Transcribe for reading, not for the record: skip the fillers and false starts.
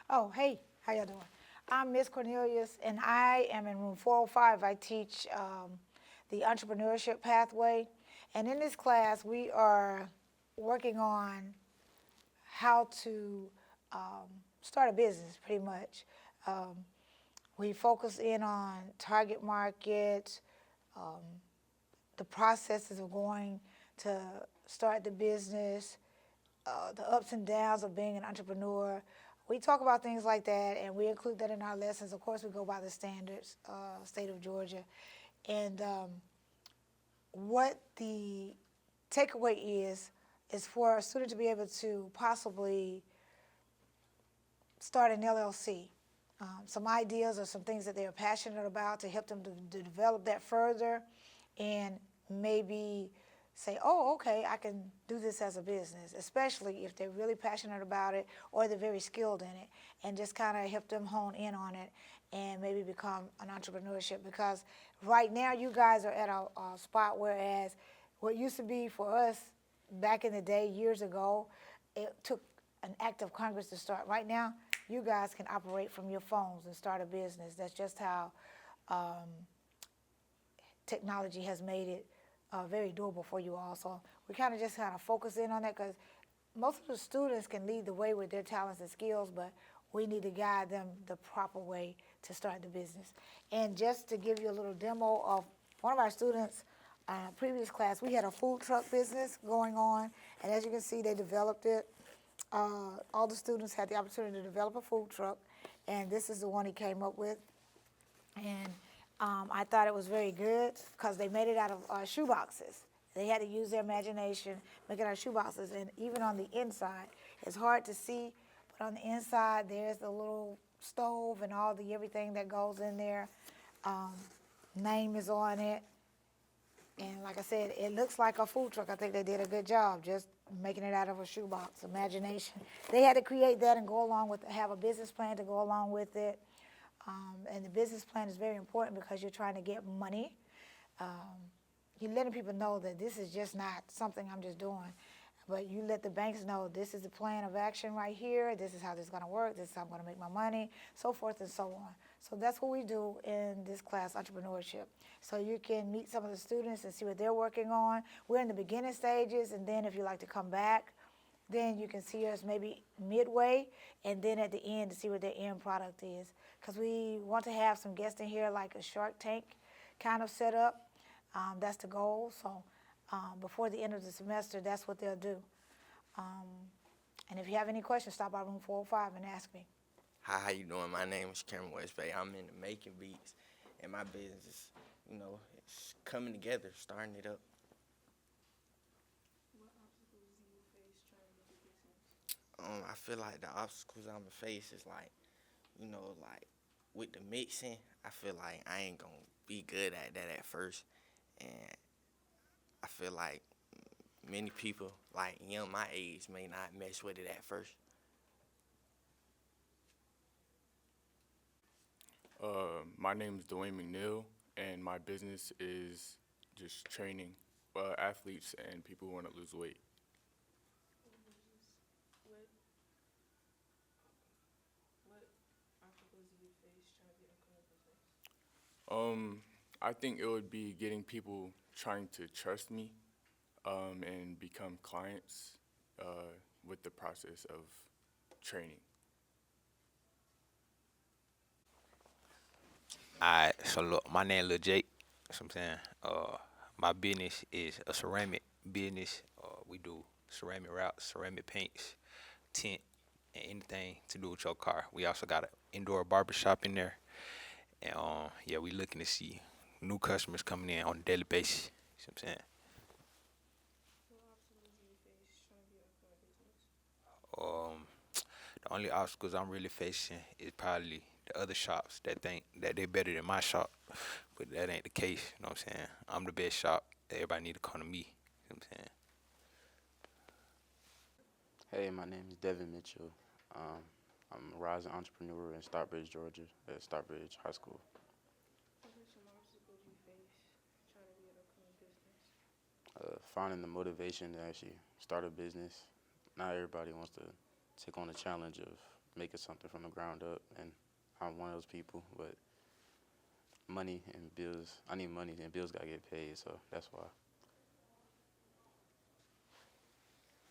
Oh, hey, how y'all doing? I'm Miss Cornelius, and I am in room 405. I teach the entrepreneurship pathway. And in this class, we are working on how to start a business, pretty much. Um, we focus in on target market, um, the processes of going to start the business, the ups and downs of being an entrepreneur. We talk about things like that, and we include that in our lessons. Of course, we go by the standards, state of Georgia. And what the takeaway is for a student to be able to possibly start an LLC. Some ideas or some things that they're passionate about to help them to develop that further and maybe say, oh, okay, I can do this as a business, especially if they're really passionate about it or they're very skilled in it, and just kind of help them hone in on it and maybe become an entrepreneurship. Because right now you guys are at a spot whereas what used to be for us back in the day, years ago, it took an act of Congress to start. Right now, you guys can operate from your phones and start a business. That's just how technology has made it very doable for you all. So we just kind of focus in on that because most of the students can lead the way with their talents and skills, but we need to guide them the proper way to start the business. And just to give you a little demo of one of our students, previous class, we had a food truck business going on, and as you can see, they developed it. All the students had the opportunity to develop a food truck, and this is the one he came up with. And I thought it was very good because they made it out of shoe boxes. They had to use their imagination, make it out of shoe boxes, and even on the inside, it's hard to see, but on the inside, there's the little stove and all the everything that goes in there. Um, Name is on it. And like I said, it looks like a food truck. I think they did a good job just making it out of a shoebox, imagination. They had to create that and go along with, have a business plan to go along with it. And the business plan is very important because you're trying to get money. Um, you're letting people know that this is just not something I'm just doing. But you let the banks know this is the plan of action right here. This is how this is going to work. This is how I'm going to make my money, so forth and so on. So that's what we do in this class, entrepreneurship. So you can meet some of the students and see what they're working on. We're in the beginning stages, and then if you like to come back, then you can see us maybe midway, and then at the end to see what their end product is. Because we want to have some guests in here like a Shark Tank kind of setup. That's the goal. So before the end of the semester, that's what they'll do. Um, and if you have any questions, stop by room 405 and ask me. Hi, how you doing? My name is Cameron Westbay. I'm in the making beats, and my business is, it's coming together, starting it up. What obstacles do you face trying to do business? I feel like the obstacles I'm gonna face is like, like with the mixing. I feel like I ain't gonna be good at that at first, and I feel like many people like young my age may not mess with it at first. My name is Dwayne McNeil, and my business is just training athletes and people who want to lose weight. What what obstacles do you face trying to become a business? I think it would be getting people trying to trust me and become clients with the process of training. Alright, so look, my name Lil Jake. That's what I'm saying. My business is a ceramic business. We do ceramic routes, ceramic paints, tint, and anything to do with your car. We also got an indoor barber shop in there, and yeah, we looking to see new customers coming in on a daily basis. You see what I'm saying? What obstacles do you face trying to become a business? Um, the only obstacles I'm really facing is probably the other shops that think that they better than my shop, but that ain't the case. You know what I'm saying? I'm the best shop. Everybody need to come to me. You know what I'm saying? Hey, my name is Devin Mitchell. Um, I'm a rising entrepreneur in Stockbridge, Georgia, at Stockbridge High School. What are some obstacles you face trying to become a business? Finding the motivation to actually start a business. Not everybody wants to take on the challenge of making something from the ground up, and I'm one of those people. But money and bills, I need money and bills gotta get paid, so that's why.